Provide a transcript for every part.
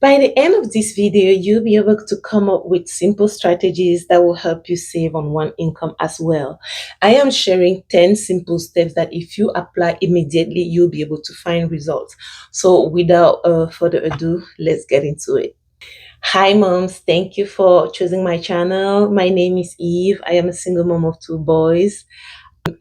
By the end of this video, you'll be able to come up with simple strategies that will help you save on one income as well. I am sharing 10 simple steps that if you apply immediately, you'll be able to find results. So without further ado, let's get into it. Hi, moms. Thank you for choosing my channel. My name is Eve. I am a single mom of two boys.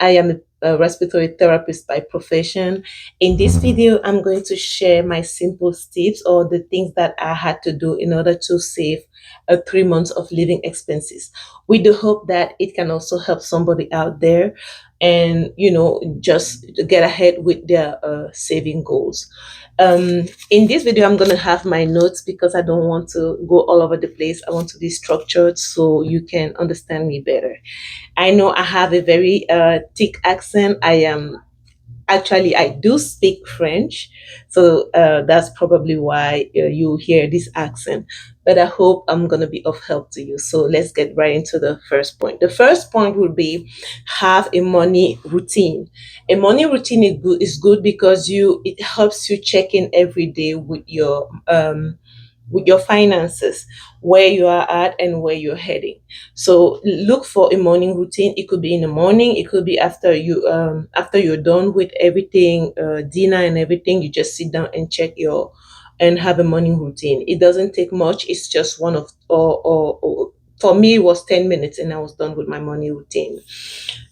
I am a respiratory therapist by profession. In this video, I'm going to share my simple tips or the things that I had to do in order to save 3 months of living expenses, with the hope that it can also help somebody out there and just get ahead with their saving goals. In this video, I'm going to have my notes because I don't want to go all over the place. I want to be structured so you can understand me better. I know I have a very thick accent. I do speak French, so that's probably why you hear this accent. But I hope I'm going to be of help to you. So let's get right into the first point. The first point would be have a money routine. A money routine is good because it helps you check in every day with your finances, where you are at and where you're heading. So look for a morning routine. It could be in the morning, it could be after you're done with everything, dinner and everything. You just sit down and check your and have a morning routine. It doesn't take much. It's just one of or for me it was 10 minutes and I was done with my morning routine.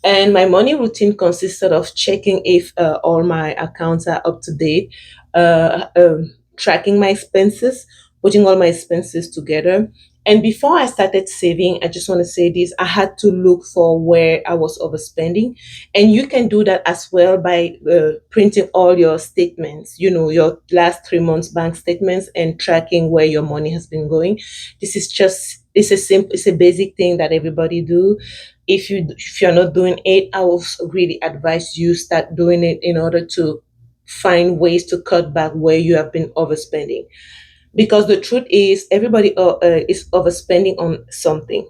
And my morning routine consisted of checking if all my accounts are up to date, tracking my expenses, putting all my expenses together. And before I started saving, I just want to say this, I had to look for where I was overspending. And you can do that as well by printing all your statements, your last 3 months bank statements, and tracking where your money has been going. It's a basic thing that everybody do. If you're not doing it, I will really advise you start doing it in order to find ways to cut back where you have been overspending, because the truth is everybody is overspending on something.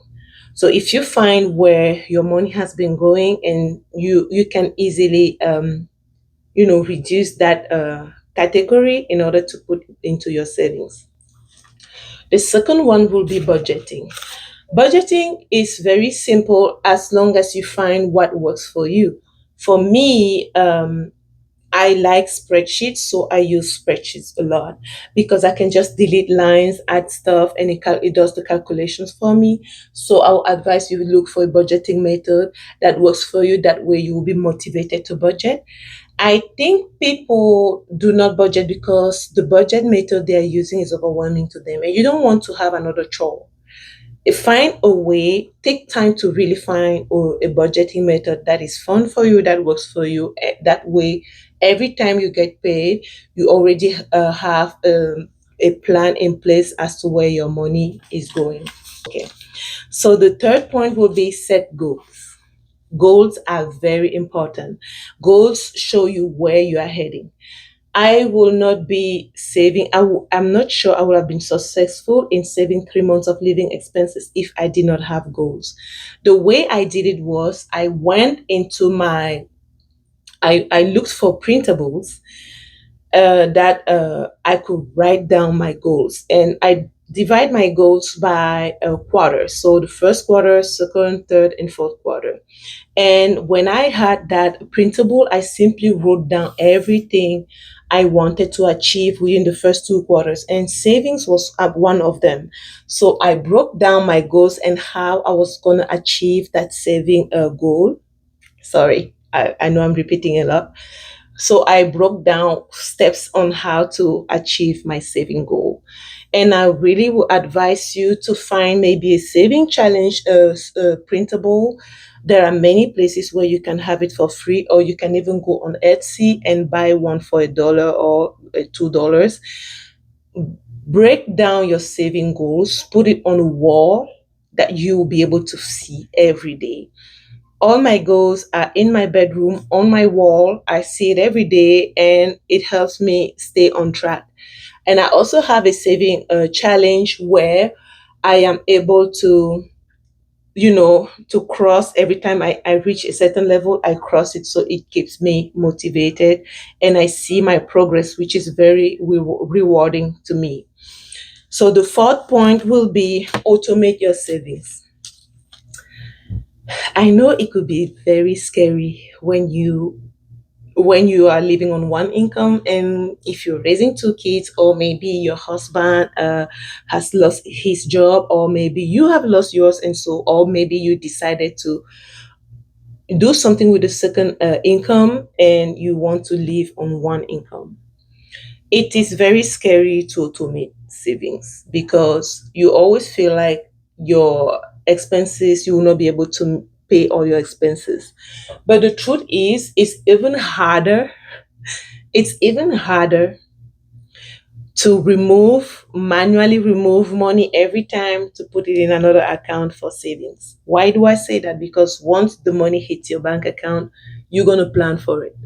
So if you find where your money has been going, and you can easily reduce that category in order to put into your savings. The second one will be budgeting. Budgeting is very simple as long as you find what works for you. For me, I like spreadsheets, so I use spreadsheets a lot because I can just delete lines, add stuff, and it does the calculations for me. So I'll advise you look for a budgeting method that works for you. That way you will be motivated to budget. I think people do not budget because the budget method they are using is overwhelming to them, and you don't want to have another chore. Find a way, take time to really find a budgeting method that is fun for you, that works for you. That way, every time you get paid, you already have a plan in place as to where your money is going. Okay. So the third point will be set goals. Goals are very important. Goals show you where you are heading. I will not be saving. I'm not sure I would have been successful in saving 3 months of living expenses if I did not have goals. The way I did it was I went into I looked for printables that I could write down my goals, and I divide my goals by a quarter. So the first quarter, second, third, and fourth quarter. And when I had that printable, I simply wrote down everything I wanted to achieve within the first 2 quarters, and savings was one of them. So I broke down my goals and how I was going to achieve that saving goal. Sorry, I know I'm repeating a lot. So I broke down steps on how to achieve my saving goal. And I really would advise you to find maybe a saving challenge printable. There are many places where you can have it for free, or you can even go on Etsy and buy one for $1 or $2. Break down your saving goals, put it on a wall that you will be able to see every day. All my goals are in my bedroom on my wall. I see it every day and it helps me stay on track. And I also have a saving challenge where I am able to cross every time I reach a certain level, I cross it. So it keeps me motivated and I see my progress, which is very rewarding to me. So the fourth point will be automate your savings. I know it could be very scary when you are living on one income, and if you're raising two kids, or maybe your husband has lost his job, or maybe you have lost yours, and so, or maybe you decided to do something with the second income and you want to live on one income. It is very scary to automate savings because you always feel like your expenses, you will not be able to pay all your expenses. But the truth is, it's even harder to manually remove money every time to put it in another account for savings. Why do I say that? Because once the money hits your bank account, you're going to plan for it.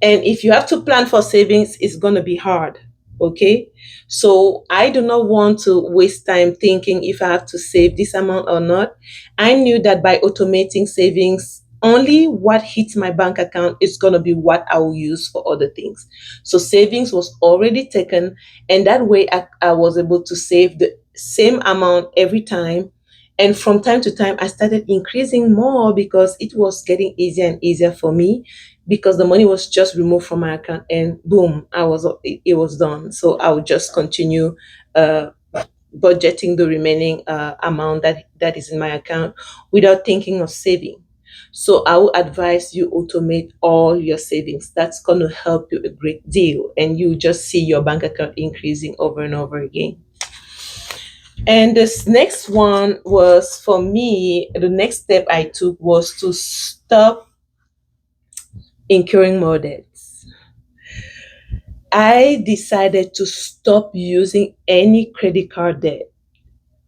And if you have to plan for savings, it's going to be hard. Okay. So I do not want to waste time thinking if I have to save this amount or not. I knew that by automating savings, only what hits my bank account is going to be what I will use for other things. So savings was already taken. And that way I was able to save the same amount every time. And from time to time, I started increasing more because it was getting easier and easier for me, because the money was just removed from my account and boom, it was done. So I would just continue uh, budgeting the remaining amount that is in my account without thinking of saving. So I would advise you automate all your savings. That's going to help you a great deal, and you just see your bank account increasing over and over again. And this next one was for me, the next step I took was to stop incurring more debts. I decided to stop using any credit card debt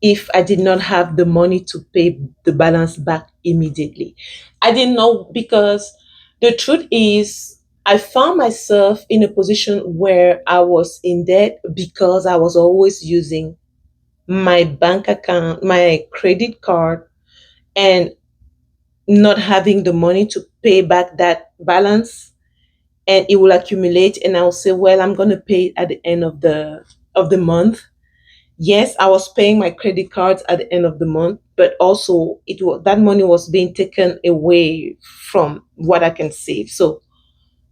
if I did not have the money to pay the balance back immediately. I didn't know, because the truth is, I found myself in a position where I was in debt because I was always using my bank account, my credit card, and not having the money to pay back that balance, and it will accumulate, and I'll say, well, I'm going to pay it at the end of the month. Yes, I was paying my credit cards at the end of the month, but also that money was being taken away from what I can save. So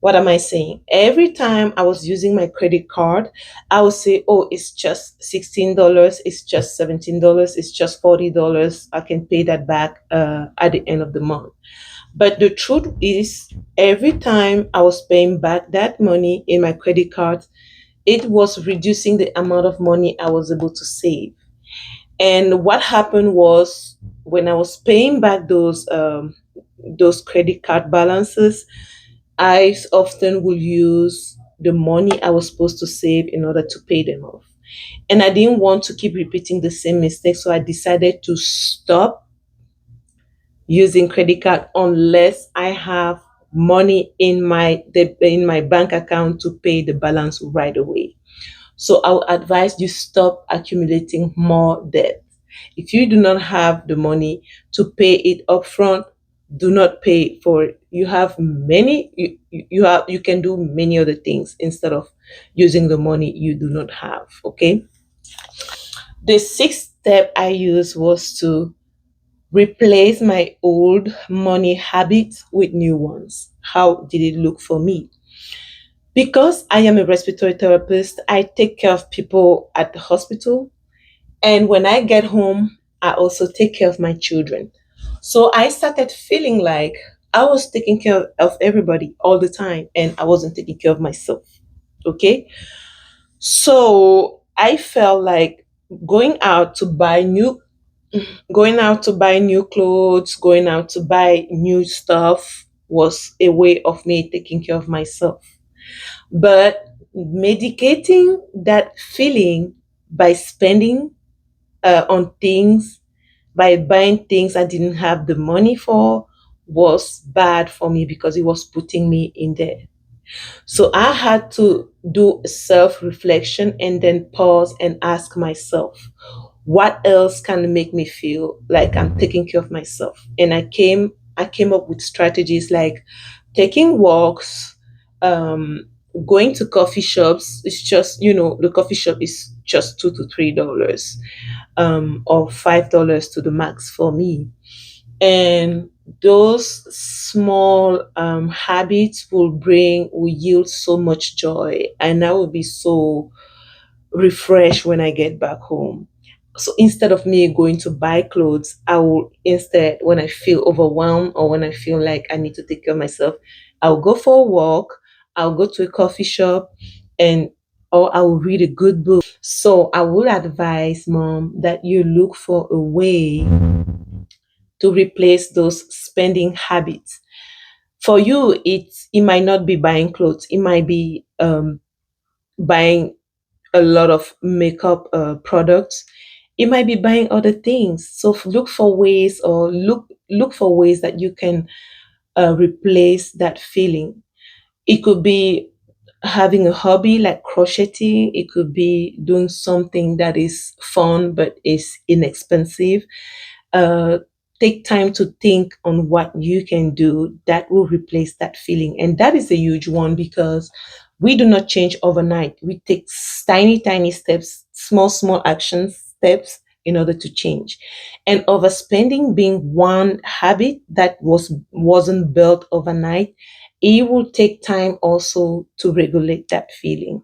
what am I saying? Every time I was using my credit card, I would say, oh, it's just $16, it's just $17, it's just $40. I can pay that back at the end of the month. But the truth is, every time I was paying back that money in my credit card, it was reducing the amount of money I was able to save. And what happened was, when I was paying back those credit card balances, I often will use the money I was supposed to save in order to pay them off. And I didn't want to keep repeating the same mistake, so I decided to stop using credit card unless I have money in my bank account to pay the balance right away. So I would advise you stop accumulating more debt. If you do not have the money to pay it upfront, do not pay for it. You have many you can do many other things instead of using the money you do not have. Okay. The sixth step I used was to replace my old money habits with new ones. How did it look for me? Because I am a respiratory therapist, I take care of people at the hospital. And when I get home, I also take care of my children. So I started feeling like I was taking care of everybody all the time and I wasn't taking care of myself. Okay. So I felt like going out to buy new going out to buy new clothes, going out to buy new stuff was a way of me taking care of myself. But medicating that feeling by spending on things, by buying things I didn't have the money for, was bad for me because it was putting me in there. So I had to do self reflection and then pause and ask myself, what else can make me feel like I'm taking care of myself? And I came up with strategies like taking walks, um, going to coffee shops. It's just, the coffee shop is just $2 to $3, or $5 to the max for me. And those small habits will yield so much joy, and I will be so refreshed when I get back home. So instead of me going to buy clothes, I will instead, when I feel overwhelmed or when I feel like I need to take care of myself, I'll go for a walk, I'll go to a coffee shop, and or I will read a good book. So I would advise, mom, that you look for a way to replace those spending habits. For you, it might not be buying clothes. It might be buying a lot of makeup products. It might be buying other things. So look for ways, or look for ways that you can replace that feeling. It could be having a hobby like crocheting. It could be doing something that is fun but is inexpensive. uh, Take time to think on what you can do that will replace that feeling. And that is a huge one, because we do not change overnight. We take tiny, tiny steps, small action steps in order to change. And overspending being one habit that wasn't built overnight, it will take time also to regulate that feeling.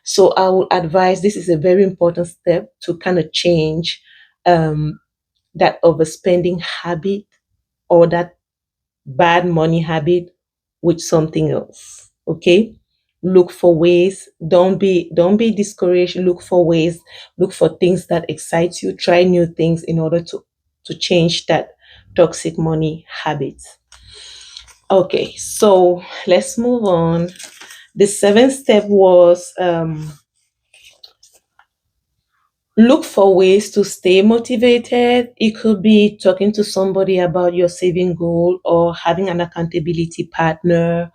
So I would advise, this is a very important step to kind of change um, that overspending habit or that bad money habit with something else. Okay, look for ways. Don't be discouraged. Look for ways. Look for things that excite you. Try new things in order to change that toxic money habit. Okay, so let's move on. The seventh step was, look for ways to stay motivated. It could be talking to somebody about your saving goal, or having an accountability partner,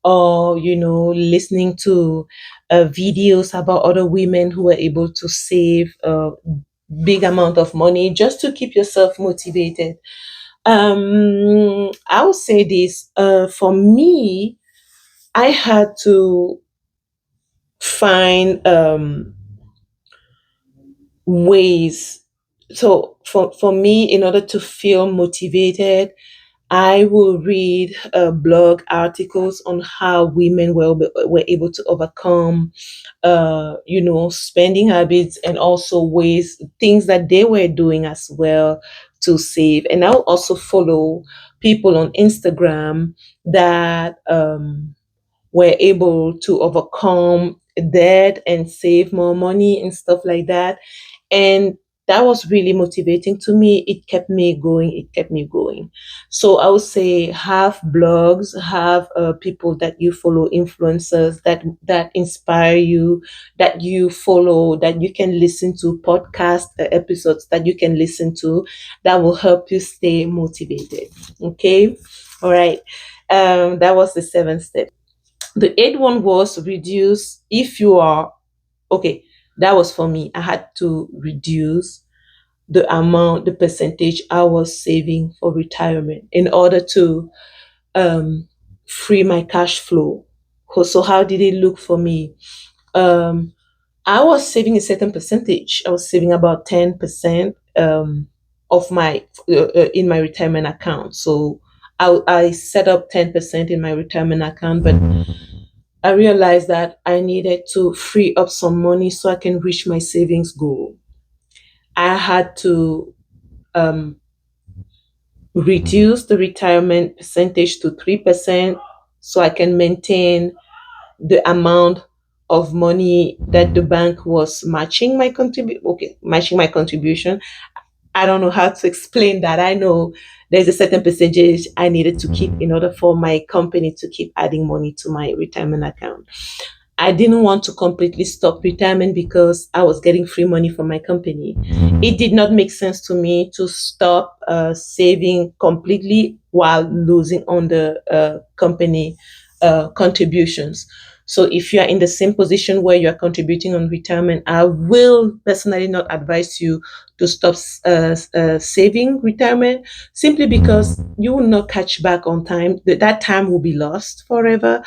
or listening to videos about other women who were able to save a big amount of money, just to keep yourself motivated. I will say this, for me, I had to find ways. So for me, in order to feel motivated, I will read blog articles on how women were able to overcome, spending habits, and also ways, things that they were doing as well to save. And I'll also follow people on Instagram that were able to overcome debt and save more money and stuff like that. And that was really motivating to me. It kept me going. It kept me going. So I would say, have blogs, have people that you follow, influencers that inspire you, that you follow, that you can listen to, podcast episodes that you can listen to, that will help you stay motivated. Okay, all right. That was the seventh step. The eighth one was reduce. If you are okay, that was for me. I had to reduce the percentage I was saving for retirement in order to um, free my cash flow. So how did it look for me? Um, I was saving a certain percentage. I was saving about 10% of my in my retirement account. So I set up 10% in my retirement account, but I realized that I needed to free up some money so I can reach my savings goal. I had to um, reduce the retirement percentage to 3% so I can maintain the amount of money that the bank was matching my contribution. I don't know how to explain that. I know there's a certain percentage I needed to keep in order for my company to keep adding money to my retirement account. I didn't want to completely stop retirement because I was getting free money from my company. It did not make sense to me to stop saving completely while losing on the company contributions. So if you are in the same position where you are contributing on retirement, I will personally not advise you to stop saving retirement, simply because you will not catch back on time. That time will be lost forever.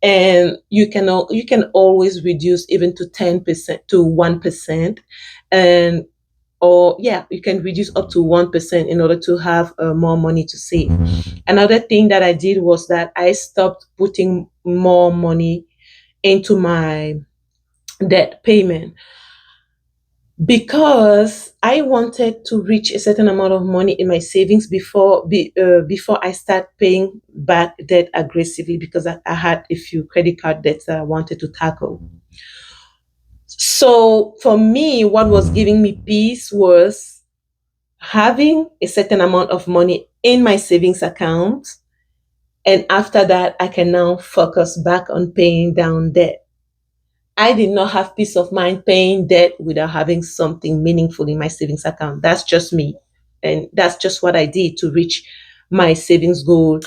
and you can always reduce even to 10% to 1%, and or yeah, you can reduce up to 1% in order to have more money to save. Another thing that I did was that I stopped putting more money into my debt payment because I wanted to reach a certain amount of money in my savings before I start paying back debt aggressively, because I had a few credit card debts that I wanted to tackle. So for me, what was giving me peace was having a certain amount of money in my savings account. And after that, I can now focus back on paying down debt. I did not have peace of mind paying debt without having something meaningful in my savings account. That's just me. And that's just what I did to reach my savings goal.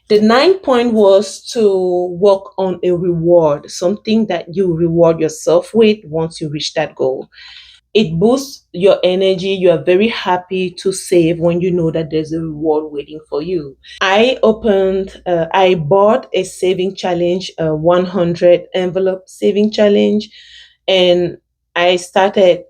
The ninth point was to work on a reward, something that you reward yourself with once you reach that goal. It boosts your energy. You are very happy to save when you know that there's a reward waiting for you. I bought a saving challenge, a 100 envelope saving challenge, and I started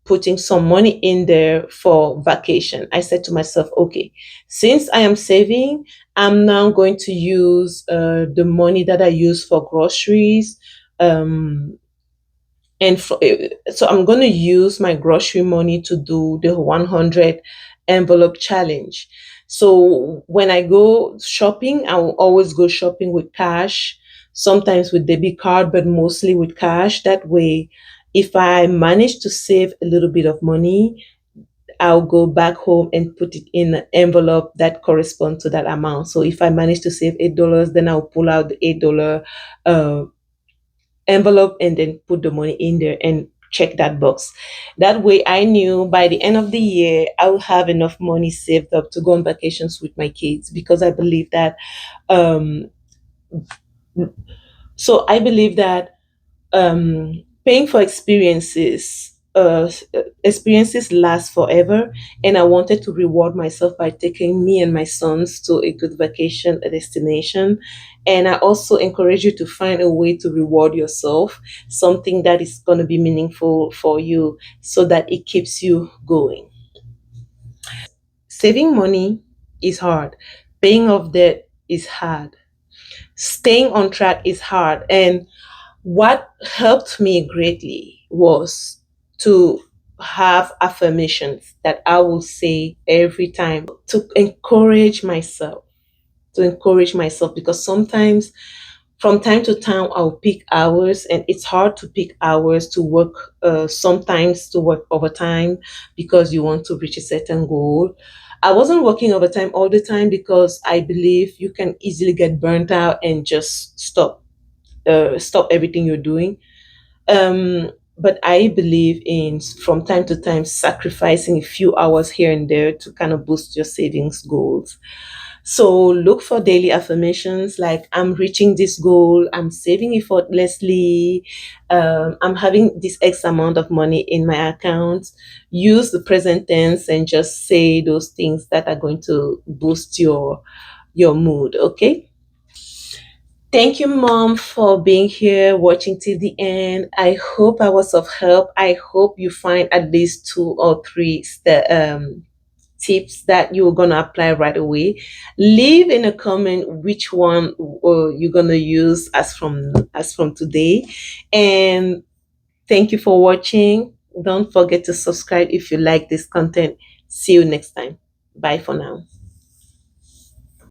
putting some money in there for vacation. I said to myself, okay, since I am saving, I'm now going to use the money that I use for groceries. Um, so I'm going to use my grocery money to do the 100 envelope challenge. So when I go shopping, I will always go shopping with cash, sometimes with debit card, but mostly with cash. That way, if I manage to save a little bit of money, I'll go back home and put it in an envelope that corresponds to that amount. So if I manage to save $8, then I'll pull out the $8 uh, envelope and then put the money in there and check that box. That way, I knew by the end of the year, I will have enough money saved up to go on vacations with my kids, because I believe that. Um, I believe that paying for experiences last forever, and I wanted to reward myself by taking me and my sons to a good vacation a destination. And I also encourage you to find a way to reward yourself, something that is going to be meaningful for you, so that it keeps you going. Saving money is hard, paying off debt is hard, staying on track is hard. And what helped me greatly was to have affirmations that I will say every time to encourage myself, because sometimes from time to time I'll pick hours, and it's hard to pick hours to work, sometimes to work overtime because you want to reach a certain goal. I wasn't working overtime all the time because I believe you can easily get burnt out and just stop everything you're doing. But I believe in, from time to time, sacrificing a few hours here and there to kind of boost your savings goals. So look for daily affirmations like, I'm reaching this goal, I'm saving effortlessly, I'm having this X amount of money in my account. Use the present tense and just say those things that are going to boost your mood. Okay. Thank you, Mom, for being here, watching till the end. I hope I was of help. I hope you find at least two or three tips that you're gonna apply right away. Leave in a comment which one you're gonna use as from today. And thank you for watching. Don't forget to subscribe if you like this content. See you next time. Bye for now.